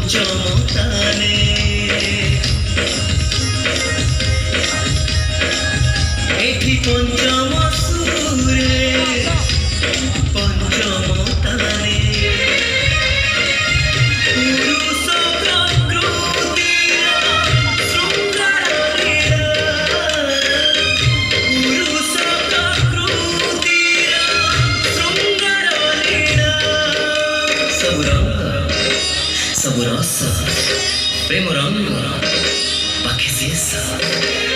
পঞ্চমতানে এটি পঞ্চম সুরে পঞ্চমতানে পুরুষ প্রকৃতির শৃঙ্গার লীলা পুরুষ প্রকৃতির শৃঙ্গার লীলা ସବୁ ରଙ୍ଗ ସବୁ ରସ ପ୍ରେମ ରଙ୍ଗ ପାଖି ଶେଷ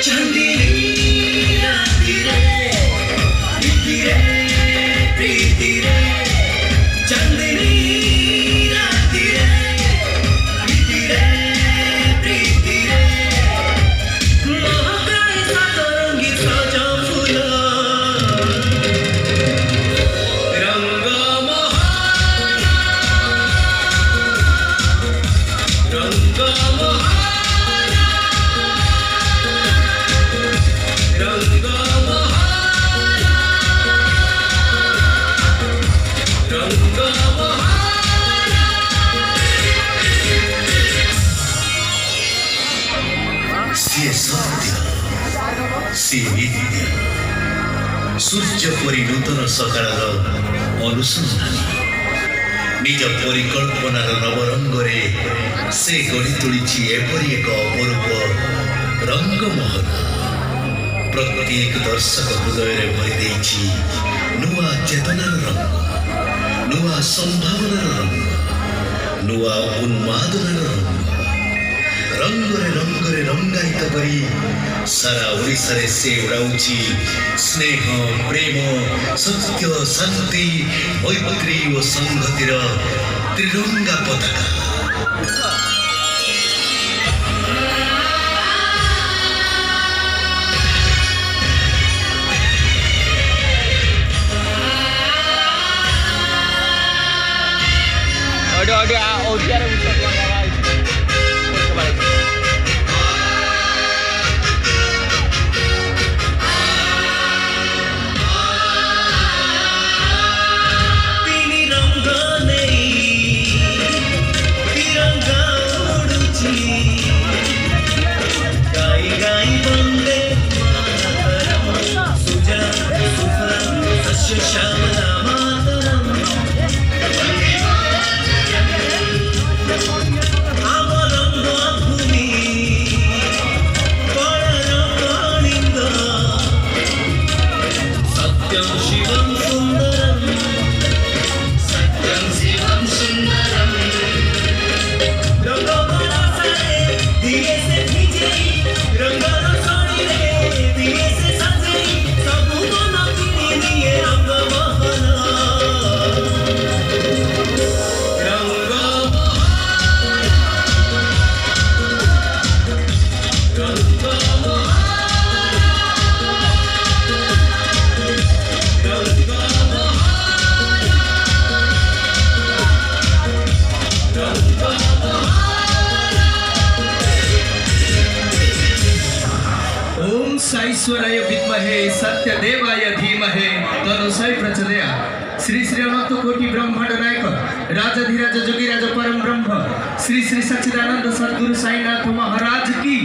ଚାନ୍ଦିନୀ ରାତିରେ ପ୍ରୀତିରେ ପ୍ରୀତିରେ ଚାନ୍ଦିନୀ ରାତିରେ ପ୍ରୀତିରେ ପ୍ରୀତିରେ ମହକାଏ ସତରଙ୍ଗୀ ସଜ ଫୁଲ ରଙ୍ଗ ମହାନ ରଙ୍ଗ ମହାନ ରଙ୍ଗ ମହାନ ରଙ୍ଗ ମହାନ ସିଏ ସତ୍ୟ ସିଏ ନିତ୍ୟ ସୂର୍ଯ୍ୟ ପରି ନୂତନ ସକାଳର ଅନୁସନ୍ଧାନୀ ନିଜ ପରିକଳ୍ପନାର ନବରଙ୍ଗରେ ସେ ଗଢ଼ି ତୋଳିଛି ଏପରି ଏକ ଅପରୂପ ରଙ୍ଗମହଲ ପ୍ରତ୍ୟେକ ଦର୍ଶକ ହୃଦୟରେ ଭରି ଦେଇଛି ନୂଆ ଚେତନାର ରଙ୍ଗ ନୂଆ ସମ୍ଭାବନାର ରଙ୍ଗ ନୂଆ ଉନ୍ମାଦନାର ରଙ୍ଗ ରଙ୍ଗରେ ରଙ୍ଗରେ ରଙ୍ଗାୟିତ କରି ସାରା ଓଡ଼ିଶାରେ ସେ ଉଡ଼ାଉଛି ସ୍ନେହ ପ୍ରେମ ସତ୍ୟ ଶାନ୍ତି ମୈତ୍ରୀ ଓ ସଂହତିର ତ୍ରିରଙ୍ଗା ପତାକା ତିନି ରଙ୍ଗ ନେଇ ତିରଙ୍ଗା ଉଡ଼ୁଛି ଗାଇ ଗାଇ ବନ୍ଦେ ମାତରମ୍ ସୁଜଳା ସୁଫଳା ଶସ୍ୟ ଶ୍ୟାମଳା ମାତରମ୍ ଆମ ରଙ୍ଗ ଭୂମି କଳାର କଳିଙ୍ଗ ସତ୍ୟଂ ଶିବଂ ସୁନ୍ଦରମ୍ ସତ୍ୟଂ ଶିବଂ ସୁନ୍ଦରମ୍ ରଙ୍ଗ ବରଷାରେ ଧୀରେ ସେ ଭିଜେଇ ରଙ୍ଗର ଶୈଳୀରେ ଧୀରେ ସେ ସଜେଇ ସବୁ ମନ କିଣି ନିଏ ରଙ୍ଗ ମହଲ ରଙ୍ଗ ମହଲ ରଙ୍ଗ ओम साईश्वराय विद्महे सत्यदेवाय धीमहे तन्नो प्रचोदयात्। श्री श्री अनंत कोटि ब्रह्मांड नायक राजाधिराज जोगीराज परम ब्रह्म श्री श्री सच्चिदानंद सद्गुरु साईनाथ महाराज की।